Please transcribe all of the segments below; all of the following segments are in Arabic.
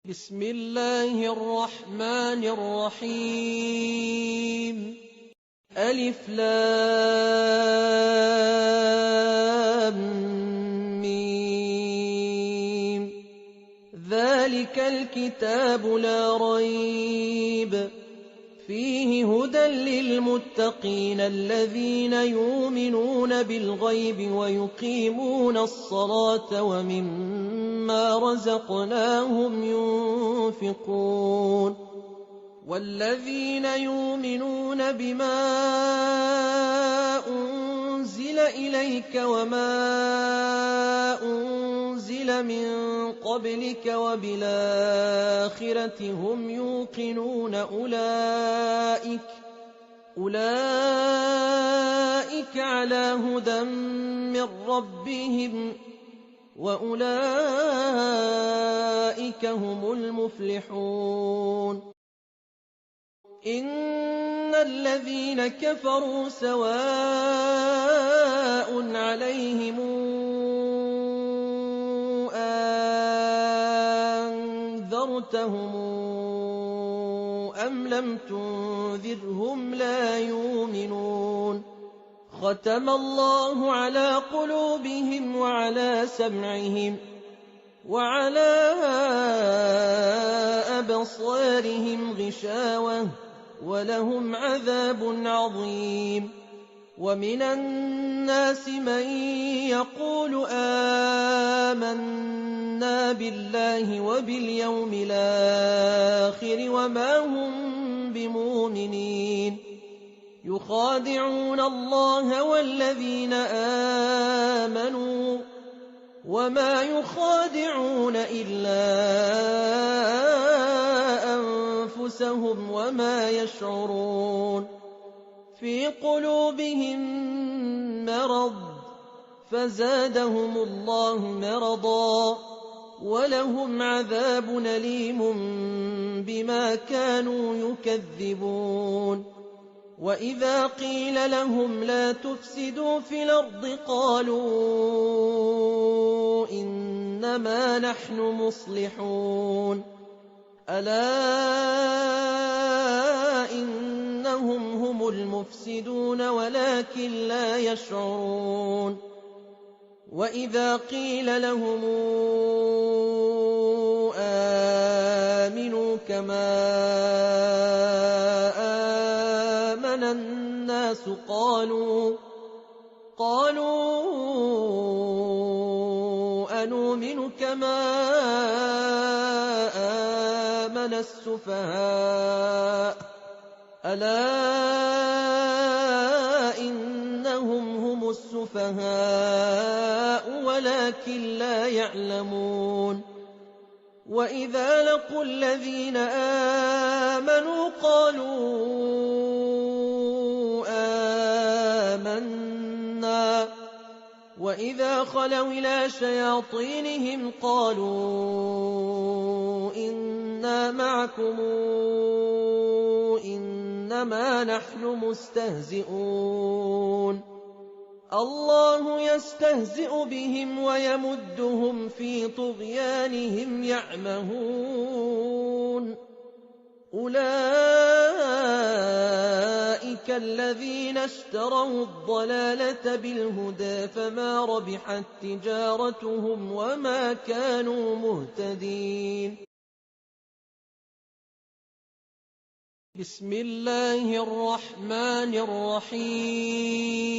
بسم الله الرحمن الرحيم ألف لام ميم ذلك الكتاب لا ريب فيه هدى للمتقين الذين يؤمنون بالغيب ويقيمون الصلاة ومما رزقناهم ينفقون والذين يؤمنون بما أنزل إليك وما أنزل من قبلك وبالآخرة هم يوقنون أولئك على هدى من ربهم وأولئك هم المفلحون إن الذين كفروا سواء عليهم أنذرتهم أم لم تنذرهم لا يؤمنون ختم الله على قلوبهم وعلى سمعهم وعلى أبصارهم غشاوة ولهم عذاب عظيم ومن الناس من يقول آمنا بالله وباليوم الآخر وما هم بمؤمنين يخادعون الله والذين آمنوا وما يخادعون إلا أنفسهم وما يشعرون في قلوبهم مرض فزادهم الله مرضا ولهم عذاب أليم بما كانوا يكذبون وإذا قيل لهم لا تفسدوا في الأرض قالوا إنما نحن مصلحون ألا إنهم هم المفسدون ولكن لا يشعرون وإذا قيل لهم آمنوا كما آمن الناس قالوا أنؤمن كما آمن السفهاء ألا إنهم هم السفهاء ولكن لا يعلمون وإذا لقوا الذين آمنوا قالوا آمنا وإذا خلوا إلى شياطينهم قالوا إنا معكم إنما نحن مستهزئون الله يستهزئ بهم ويمدهم في طغيانهم يعمهون أولئك الذين اشتروا الضلالة بالهدى فما ربحت تجارتهم وما كانوا مهتدين بسم الله الرحمن الرحيم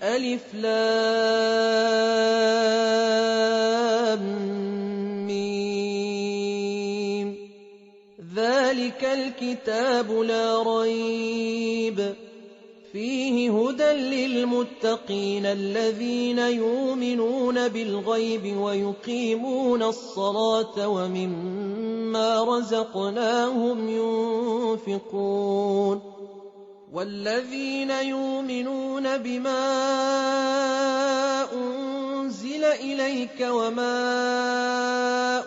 ألف لام ميم ذلك الكتاب لا ريب فيه هدى للمتقين الذين يؤمنون بالغيب ويقيمون الصلاة ومما رزقناهم ينفقون والذين يؤمنون بما أنزل إليك وما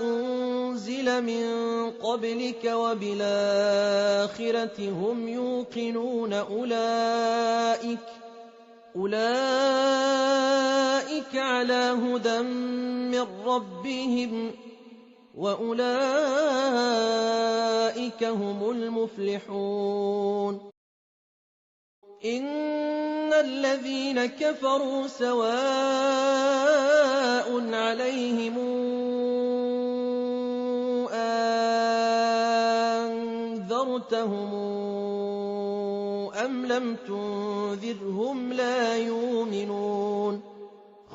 أنزل من قبلك وبالآخرة هم يوقنون أولئك على هدى من ربهم وَأُولَٰئِكَ هُمُ الْمُفْلِحُونَ إِنَّ الَّذِينَ كَفَرُوا سَوَاءٌ عَلَيْهِمْ أَنذَرْتَهُمْ أَمْ لَمْ تُنذِرْهُمْ لَا يُؤْمِنُونَ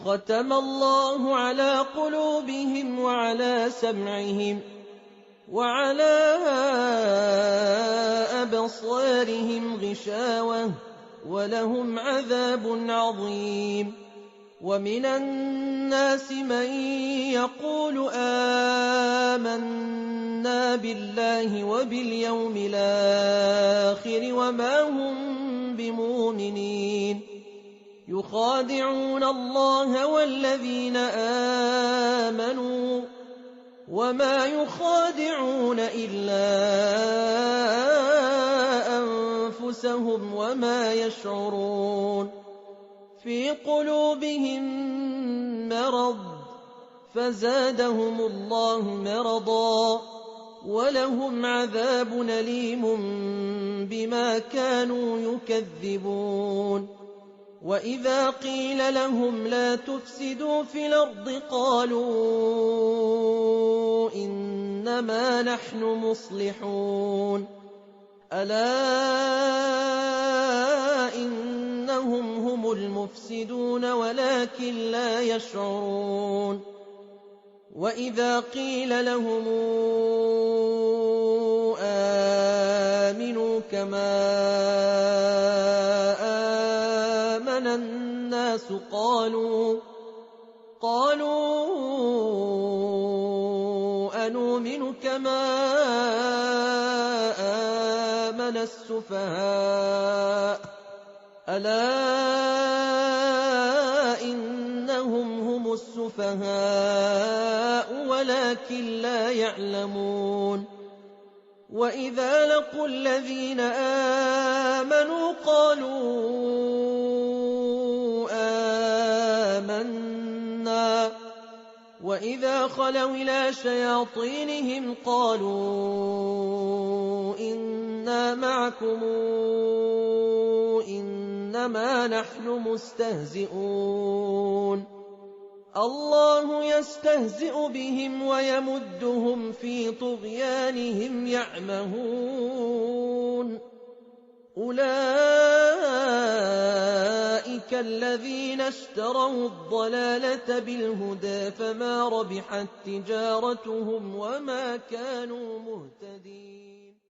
خَتَمَ اللَّهُ عَلَىٰ قُلُوبِهِمْ وَعَلَىٰ سَمْعِهِمْ وَعَلَىٰ أَبْصَارِهِمْ غِشَاوَةٌ وَلَهُمْ عَذَابٌ عَظِيمٌ وَمِنَ النَّاسِ مَن يَقُولُ آمَنَّا بِاللَّهِ وَبِالْيَوْمِ الْآخِرِ وَمَا هُم بِمُؤْمِنِينَ يُخَادِعُونَ اللَّهَ وَالَّذِينَ آمَنُوا وَمَا يُخَادِعُونَ إِلَّا أَنفُسَهُمْ وَمَا يَشْعُرُونَ فِي قُلُوبِهِم مَّرَضٌ فَزَادَهُمُ اللَّهُ مَرَضًا وَلَهُمْ عَذَابٌ أَلِيمٌ بِمَا كَانُوا يُكَذِّبُونَ وَإِذَا قِيلَ لَهُمْ لَا تُفْسِدُوا فِي الْأَرْضِ قَالُوا إِنَّمَا نَحْنُ مُصْلِحُونَ أَلَا إِنَّهُمْ هُمُ الْمُفْسِدُونَ وَلَٰكِن لَّا يَشْعُرُونَ وَإِذَا قِيلَ لَهُمْ آمِنُوا كَمَا آمَنَ النَّاسُ قَالُوا أَنُؤْمِنُ كَمَا آمَنَ السُّفَهَاءُ أَلَا إِنَّهُمْ هُمُ السُّفَهَاءُ وَلَٰكِن لَّا يَعْلَمُونَ وَإِذَا لَقُوا الَّذِينَ آمَنُوا قَالُوا آمَنَّا وَإِذَا خَلَوْا إِلَىٰ شَيَاطِينِهِمْ قَالُوا إِنَّا مَعَكُمْ إِنَّمَا نَحْنُ مُسْتَهْزِئُونَ اللَّهُ يَسْتَهْزِئُ بِهِمْ وَيَمُدُّهُمْ فِي طُغْيَانِهِمْ يَعْمَهُونَ أُولَٰئِكَ الَّذِينَ اشْتَرَوُا الضَّلَالَةَ بِالْهُدَىٰ فَمَا رَبِحَت تِّجَارَتُهُمْ وَمَا كَانُوا مُهْتَدِينَ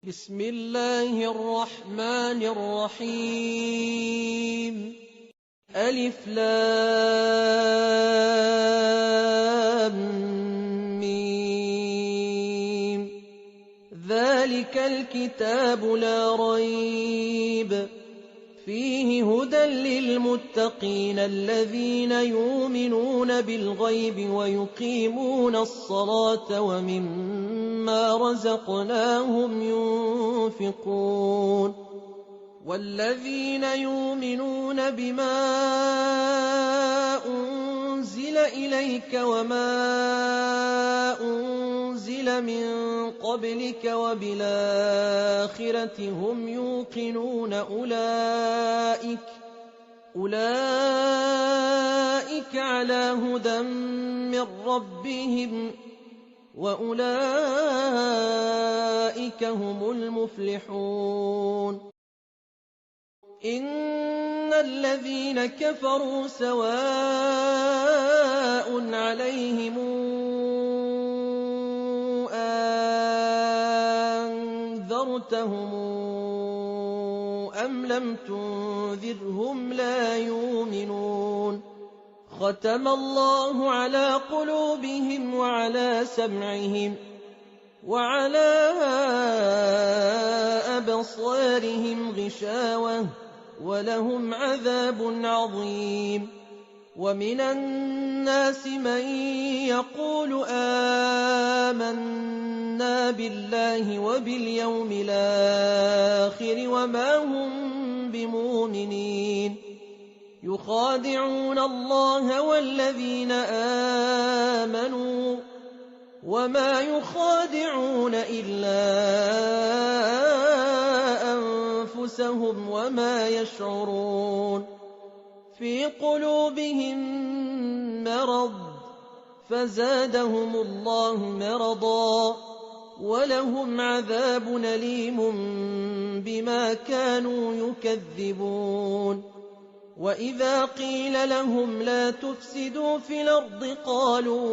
بسم الله الرحمن الرحيم ألف لام ميم ذلك الكتاب لا ريب فيه هدى للمتقين الذين يؤمنون بالغيب ويقيمون الصلاة ومما رزقناهم ينفقون والذين يؤمنون بما أنزل إليك وما أنزل من قبلك وبالآخرة هم يوقنون أولئك على هدى من ربهم وأولئك هم المفلحون إن الذين كفروا سواء عليهم أنذرتهم أم لم تنذرهم لا يؤمنون ختم الله على قلوبهم وعلى سمعهم وعلى أبصارهم غشاوة ولهم عذاب عظيم ومن الناس من يقول آمنا بالله وباليوم الآخر وما هم بمؤمنين يخادعون الله والذين آمنوا وما يخادعون إلا أنفسهم وما يشعرون في قلوبهم مرض فزادهم الله مرضا ولهم عذاب أليم بما كانوا يكذبون وإذا قيل لهم لا تفسدوا في الأرض قالوا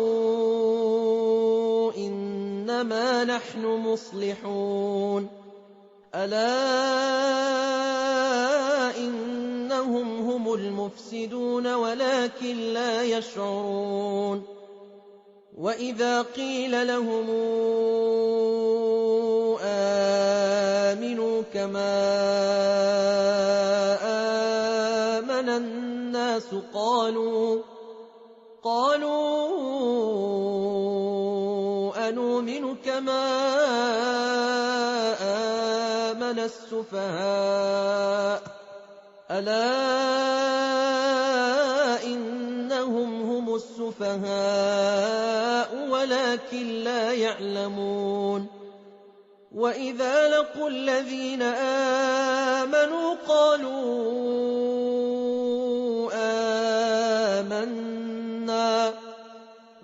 إنما نحن مصلحون ألا إنهم هم المفسدون ولكن لا يشعرون وإذا قيل لهم آمنوا كما آمن الناس قالوا أنؤمن كما آمن السفهاء ألا إنهم هم السفهاء ولكن لا يعلمون وإذا لقوا الذين آمنوا قالوا آمنا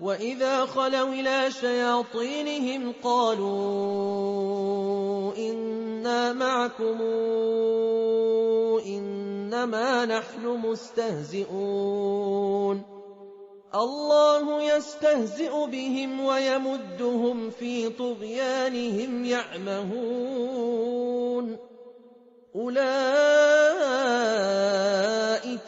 وإذا خلوا إلى شياطينهم قالوا إنا معكم إنما نحن مستهزئون الله يستهزئ بهم ويمدهم في طغيانهم يعمهون أولئك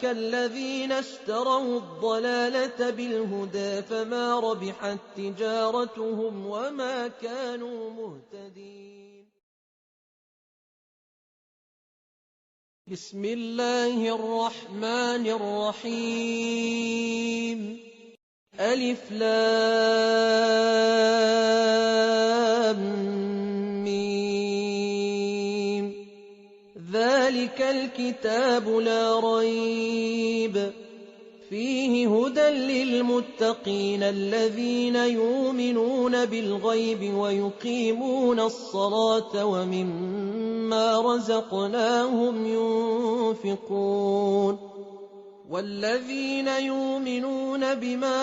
الذين اشتروا الضلالة بالهدى فما ربحت تجارتهم وما كانوا مهتدين بسم الله الرحمن الرحيم ألف لام ميم ذلك الكتاب لا ريب فيه هدى للمتقين الذين يؤمنون بالغيب ويقيمون الصلاة ومما رزقناهم ينفقون والذين يؤمنون بما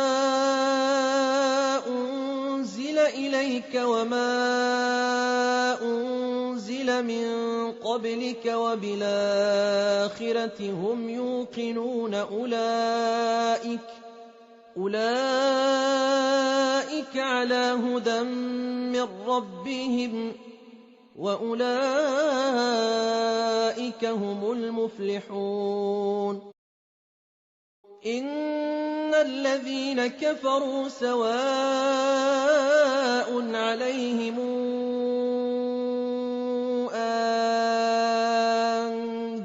أنزل إليك وما أنزل من قبلك وبالآخرة هم يوقنون أولئك على هدى من ربهم وأولئك هم المفلحون إن الذين كفروا سواء عليهم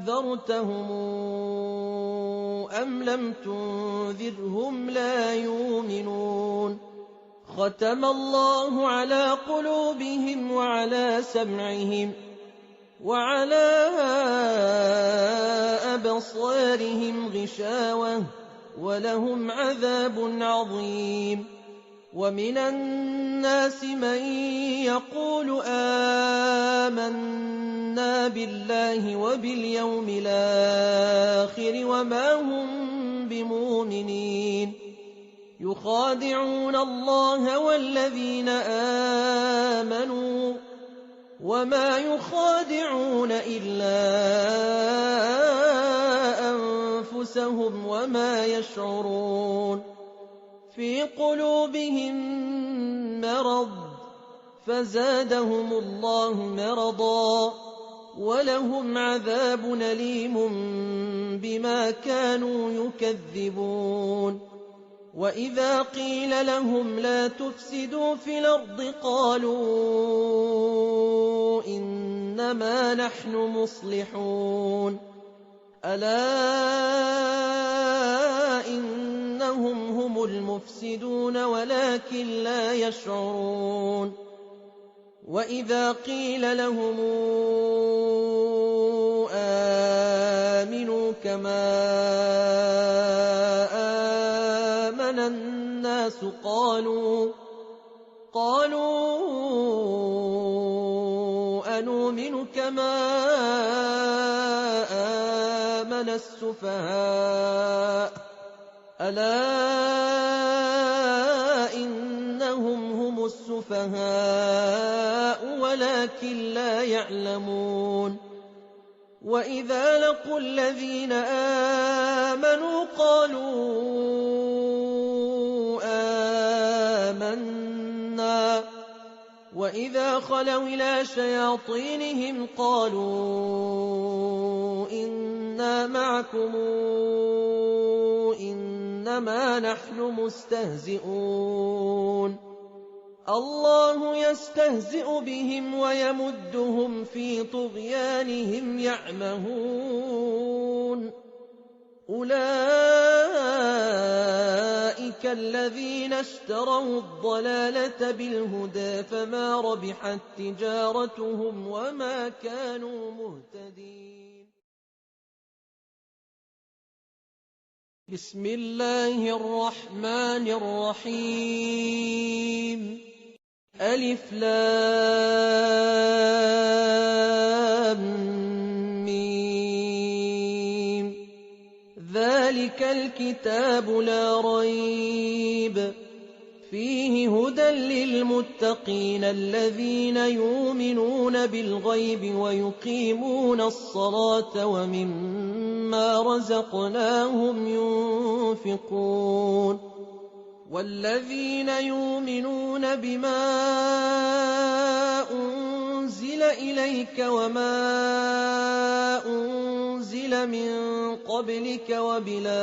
أنذرتهم أم لم تنذرهم لا يؤمنون ختم الله على قلوبهم وعلى سمعهم وعلى أبصارهم غشاوة ولهم عذاب عظيم ومن الناس من يقول آمنا بالله وباليوم الآخر وما هم بمؤمنين يخادعون الله والذين آمنوا وما يخادعون إلا أنفسهم وما يشعرون في قلوبهم مرض فزادهم الله مرضا ولهم عذاب أليم بما كانوا يكذبون وإذا قيل لهم لا تفسدوا في الأرض قالوا إنما نحن مصلحون ألا إنهم هم المفسدون ولكن لا يشعرون وإذا قيل لهم آمنوا كما آمن الناس قالوا أنؤمن كما آمن السفهاء ألا إنهم هم السفهاء ولكن لا يعلمون وإذا لقوا الذين آمنوا قالوا آمنا وإذا خلوا إلى شياطينهم قالوا إنا معكم إنما نحن مستهزئون الله يستهزئ بهم ويمدهم في طغيانهم يعمهون أولئك الذين اشتروا الضلالة بالهدى فما ربحت تجارتهم وما كانوا مهتدين. بسم الله الرحمن الرحيم ألف لام ميم ذلك الكتاب لا ريب فيه هدى للمتقين الذين يؤمنون بالغيب ويقيمون الصلاة ومما رزقناهم ينفقون والذين يؤمنون بما أنزل إليك وما أنزل من قبلك وبالآخرة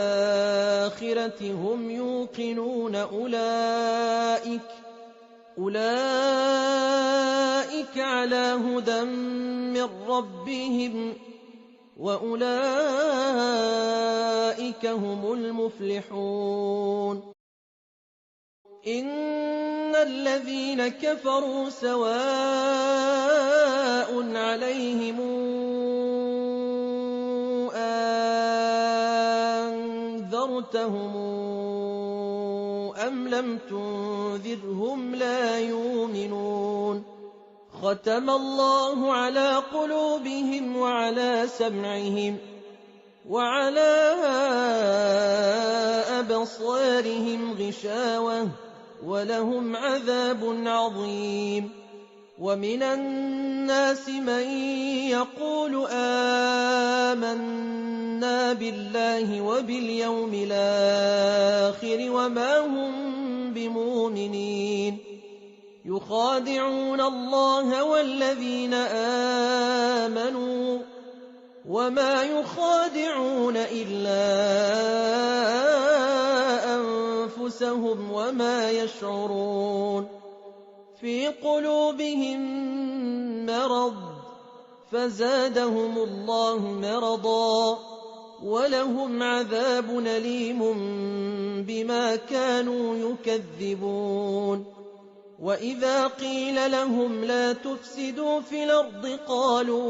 هم يوقنون أولئك على هدى من ربهم وأولئك هم المفلحون. إن الذين كفروا سواء عليهم أنذرتهم أم لم تنذرهم لا يؤمنون ختم الله على قلوبهم وعلى سمعهم وعلى أبصارهم غشاوة ولهم عذاب عظيم. ومن الناس من يقول آمنا بالله وباليوم الآخر وما هم بمؤمنين يخادعون الله والذين آمنوا وما يخادعون إلا أنفسهم وما يشعرون في قلوبهم مرض فزادهم الله مرضا ولهم عذاب أليم بما كانوا يكذبون. وإذا قيل لهم لا تفسدوا في الأرض قالوا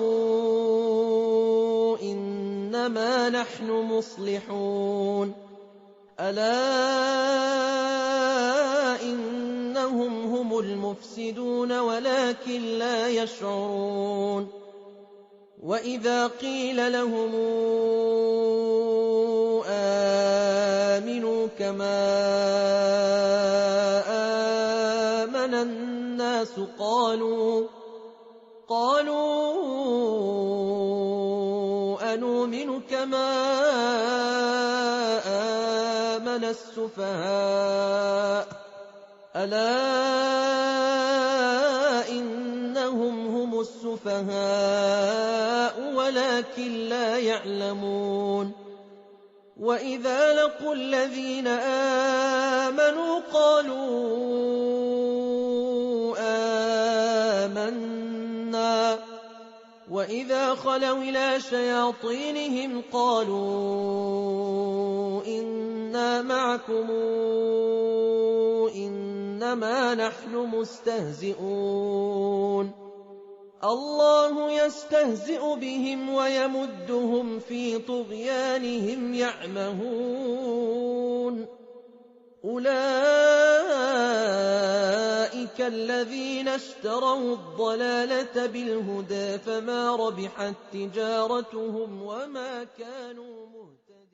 إنما نحن مصلحون ألا إنهم هم المفسدون ولكن لا يشعرون. وإذا قيل لهم آمنوا كما آمن الناس قالوا أنؤمن كما آمن السفهاء ألا إنهم هم السفهاء ولكن لا يعلمون. وإذا لقوا الذين آمنوا قالوا آمنا وإذا خلوا إلى شياطينهم قالوا إنا معكم إنما نحن مستهزئون الله يستهزئ بهم ويمدهم في طغيانهم يعمهون أولئك الذين اشتروا الضلالة بالهدى فما ربحت تجارتهم وما كانوا مهتدين.